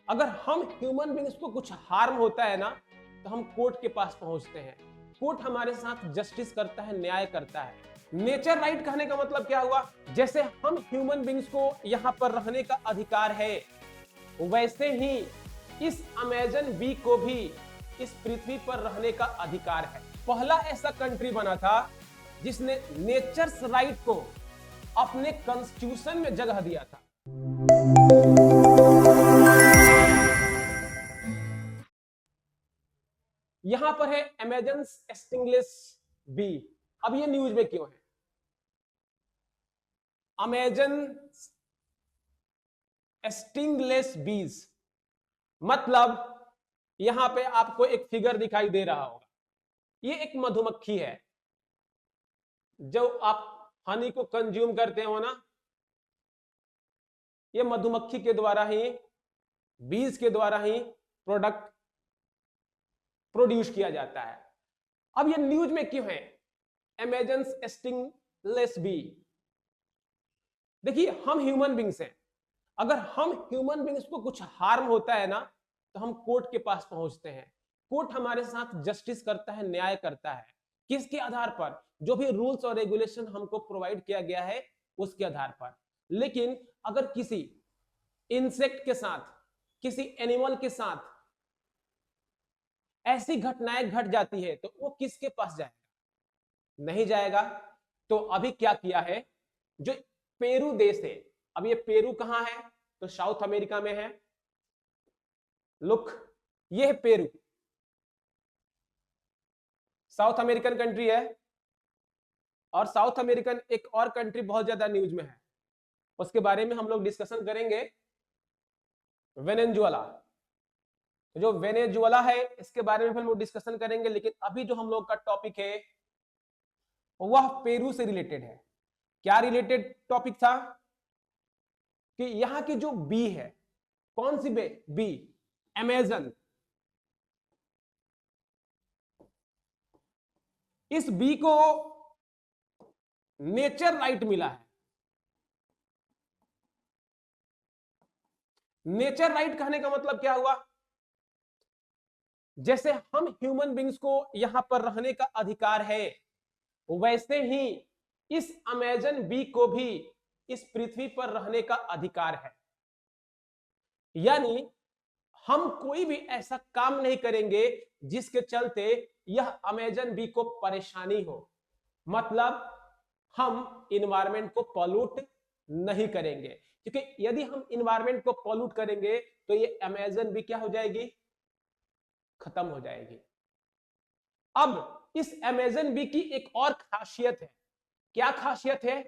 अगर हम human beings को कुछ हार्म होता है ना, तो हम कोर्ट के पास पहुंचते हैं। कोर्ट हमारे साथ जस्टिस करता है, न्याय करता है। नेचर राइट कहने का मतलब क्या हुआ? जैसे हम ह्यूमन बींग्स को यहां पर रहने का अधिकार है, वैसे ही इस अमेजन बी को भी इस पृथ्वी पर रहने का अधिकार है। पहला ऐसा कंट्री बना था जिसने नेचर्स राइट को अपने कॉन्स्टिट्यूशन में जगह दिया था। यहां पर है अमेजन स्टिंगलेस बी। अब ये न्यूज में क्यों है? अमेजन स्टिंगलेस बीज मतलब यहां पे आपको एक फिगर दिखाई दे रहा होगा। ये एक मधुमक्खी है। जो आप हनी को कंज्यूम करते हो ना, ये मधुमक्खी के द्वारा ही, बीज के द्वारा ही प्रोडक्ट प्रोड्यूस किया जाता है। अब ये न्यूज में क्यों है अमेजन स्टिंगलेस बी? देखिए, हम ह्यूमन बींग्स हैं। अगर हम ह्यूमन बींग्स को कुछ हार्म होता है ना, तो हम कोर्ट के पास पहुंचते हैं। कोर्ट हमारे साथ जस्टिस करता है, न्याय करता है। किसके आधार पर? जो भी रूल्स और रेगुलेशन हमको प्रोवाइड किया गया है उसके आधार पर। लेकिन अगर किसी इंसेक्ट के साथ, किसी एनिमल के साथ ऐसी घटनाएं घट जाती है तो वो किसके पास जाएगा? नहीं जाएगा। तो अभी क्या किया है, जो पेरू देश है, अब ये पेरू कहां है? तो साउथ अमेरिका में है। लुक, ये है पेरू, साउथ अमेरिकन कंट्री है। और साउथ अमेरिकन एक और कंट्री बहुत ज्यादा न्यूज में है, उसके बारे में हम लोग डिस्कशन करेंगे, वेनेजुएला। जो वेनेजुएला है इसके बारे में हम लोग डिस्कशन करेंगे, लेकिन अभी जो हम लोग का टॉपिक है वह पेरू से रिलेटेड है। क्या रिलेटेड टॉपिक था? कि यहां की जो बी है, कौन सी बी? अमेजन। इस बी को नेचर राइट मिला है। नेचर राइट कहने का मतलब क्या हुआ? जैसे हम ह्यूमन बींग्स को यहां पर रहने का अधिकार है, वैसे ही इस अमेजन बी को भी इस पृथ्वी पर रहने का अधिकार है। यानी हम कोई भी ऐसा काम नहीं करेंगे जिसके चलते यह अमेजन बी को परेशानी हो। मतलब हम इन्वायरमेंट को पॉल्यूट नहीं करेंगे, क्योंकि यदि हम इन्वायरमेंट को पॉल्यूट करेंगे तो ये अमेजन बी क्या हो जाएगी? खत्म हो जाएगी। अब इस अमेजन बी की एक और खासियत है। क्या खासियत है?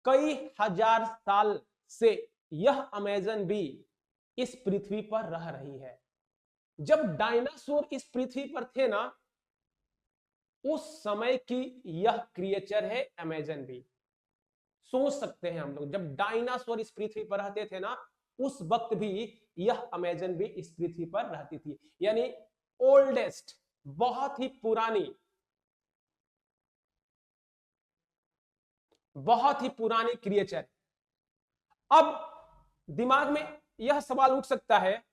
कई हजार साल से यह अमेजन बी इस पृथ्वी पर रह रही है। जब डायनासोर इस पृथ्वी पर थे ना, उस समय की यह क्रिएचर है अमेजन बी। सोच सकते हैं हम लोग, जब डायनासोर इस पृथ्वी पर रहते थे ना, उस वक्त भी यह अमेजन बी इस पृथ्वी पर रहती थी। यानी ओल्डेस्ट, बहुत ही पुरानी, बहुत ही पुरानी क्रिएचर। अब दिमाग में यह सवाल उठ सकता है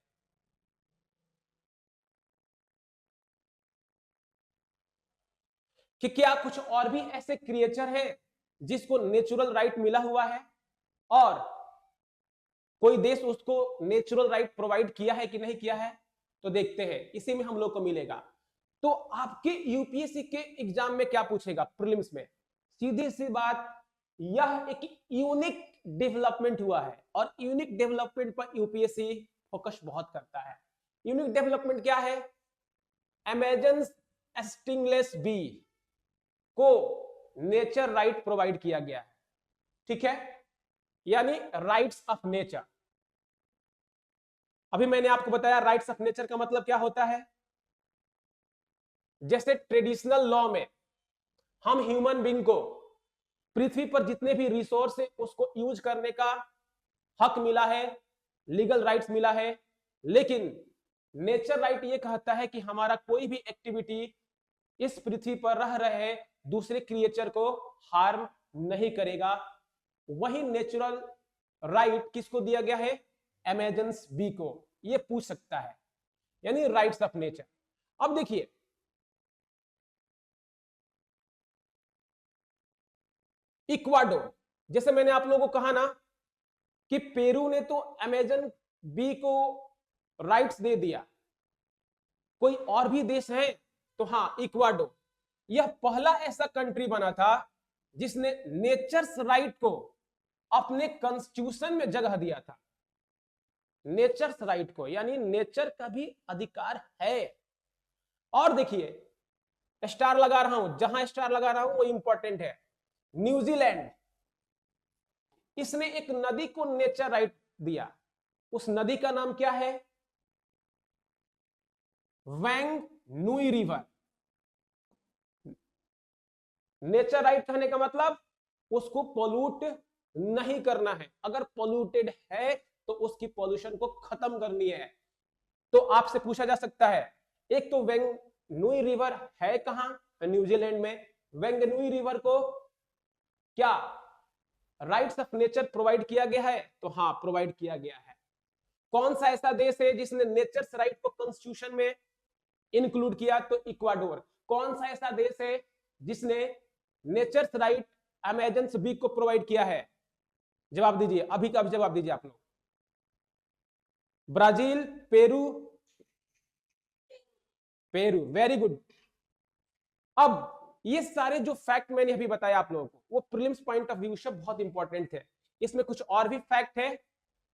कि क्या कुछ और भी ऐसे क्रिएचर हैं जिसको नेचुरल राइट मिला हुआ है और कोई देश उसको नेचुरल राइट प्रोवाइड किया है कि नहीं किया है? तो देखते हैं, इसी में हम लोग को मिलेगा। तो आपके यूपीएससी के एग्जाम में क्या पूछेगा प्रीलिम्स में? सीधी सी बात, यह एक यूनिक डेवलपमेंट हुआ है और यूनिक डेवलपमेंट पर यूपीएससी फोकस बहुत करता है। यूनिक डेवलपमेंट क्या है? अमेजन स्टिंगलेस बी को नेचर राइट प्रोवाइड किया गया है। ठीक है, यानी राइट्स ऑफ नेचर। अभी मैंने आपको बताया राइट्स ऑफ नेचर का मतलब क्या होता है। जैसे ट्रेडिशनल लॉ में हम ह्यूमन बींग को पृथ्वी पर जितने भी रिसोर्स है उसको यूज करने का हक मिला है, लीगल राइट्स मिला है। लेकिन नेचर राइट ये कहता है कि हमारा कोई भी एक्टिविटी इस पृथ्वी पर रह रहे दूसरे क्रिएचर को हार्म नहीं करेगा। वही नेचुरल राइट किसको दिया गया है? अमेजन्स बी को, ये पूछ सकता है, यानी राइट्स ऑफ नेचर। अब देखिए इक्वाडोर, जैसे मैंने आप लोगों को कहा ना कि पेरू ने तो अमेजन बी को राइट्स दे दिया, कोई और भी देश है तो हाँ इक्वाडोर, यह पहला ऐसा कंट्री बना था जिसने नेचर्स राइट को अपने कॉन्स्टिट्यूशन में जगह दिया था। नेचर्स राइट को, यानी नेचर का भी अधिकार है। और देखिए स्टार लगा रहा हूं, जहां स्टार लगा रहा हूं वो इंपॉर्टेंट है। न्यूजीलैंड, इसने एक नदी को नेचर राइट दिया, उस नदी का नाम क्या है? वैंग नुई रिवर। नेचर राइट कहने का मतलब उसको पोल्यूट नहीं करना है, अगर पोल्यूटेड है तो उसकी पोल्यूशन को खत्म करनी है। तो आपसे पूछा जा सकता है, एक तो वेंग नुई रिवर है कहां? न्यूजीलैंड में। वेंग नुई रिवर को क्या राइट्स ऑफ नेचर प्रोवाइड किया गया है? तो हाँ प्रोवाइड किया गया है। कौन सा ऐसा देश है जिसने नेचर्स राइट को कॉन्स्टिट्यूशन में इंक्लूड किया? तो इक्वाडोर। कौन सा ऐसा देश है जिसने नेचर्स राइट अमेजन्स बी को प्रोवाइड किया है? जवाब दीजिए, अभी का अभी जवाब दीजिए आप लोग। Brazil, Peru, Peru, very good. अब ये सारे जो फैक्ट मैंने अभी बताया आप लोगों को, वो प्रीलिम्स पॉइंट ऑफ व्यू से बहुत इंपॉर्टेंट है। इसमें कुछ और भी फैक्ट है,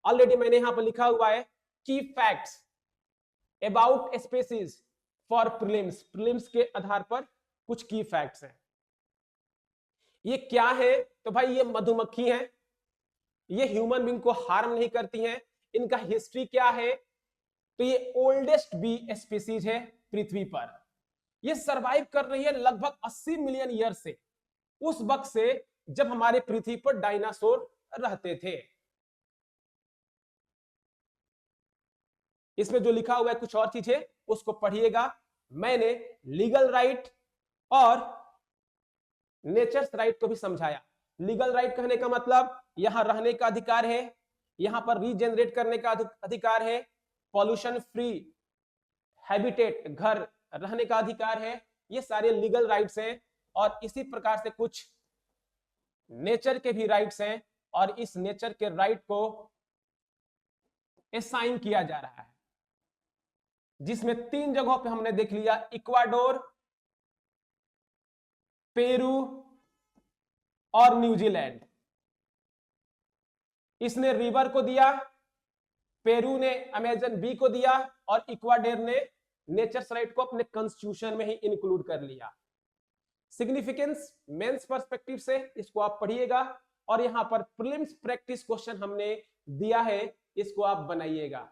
ऑलरेडी मैंने यहां पर लिखा हुआ है, की facts about species for prelims. Prelims के आधार पर कुछ की फैक्ट्स हैं। ये क्या है? तो भाई ये मधुमक्खी है, ये ह्यूमन बीइंग को हार्म नहीं करती हैं। इनका हिस्ट्री क्या है? तो ये ओल्डेस्ट बी स्पीसीज है पृथ्वी पर। ये सरवाइव कर रही है लगभग 80 मिलियन ईयर से, उस वक्त से जब हमारे पृथ्वी पर डायनासोर रहते थे। इसमें जो लिखा हुआ है कुछ और चीजें, उसको पढ़िएगा। मैंने लीगल राइट और नेचर्स राइट को भी समझाया। लीगल राइट कहने का मतलब यहां रहने का अधिकार है, यहां पर रीजनरेट करने का अधिकार है, पॉल्यूशन फ्री हैबिटेट घर रहने का अधिकार है, ये सारे लीगल राइट्स हैं। और इसी प्रकार से कुछ नेचर के भी राइट्स हैं, और इस नेचर के राइट को असाइन किया जा रहा है, जिसमें 3 जगहों पे हमने देख लिया, इक्वाडोर, पेरू और न्यूजीलैंड। इसने रिवर को दिया, पेरू ने अमेजन बी को दिया, और इक्वाडोर ने नेचर्स राइट को अपने कॉन्स्टिट्यूशन में ही इंक्लूड कर लिया। सिग्निफिकेंस मेंस पर्सपेक्टिव से इसको आप पढ़िएगा, और यहां पर प्रीलिम्स प्रैक्टिस क्वेश्चन हमने दिया है, इसको आप बनाइएगा।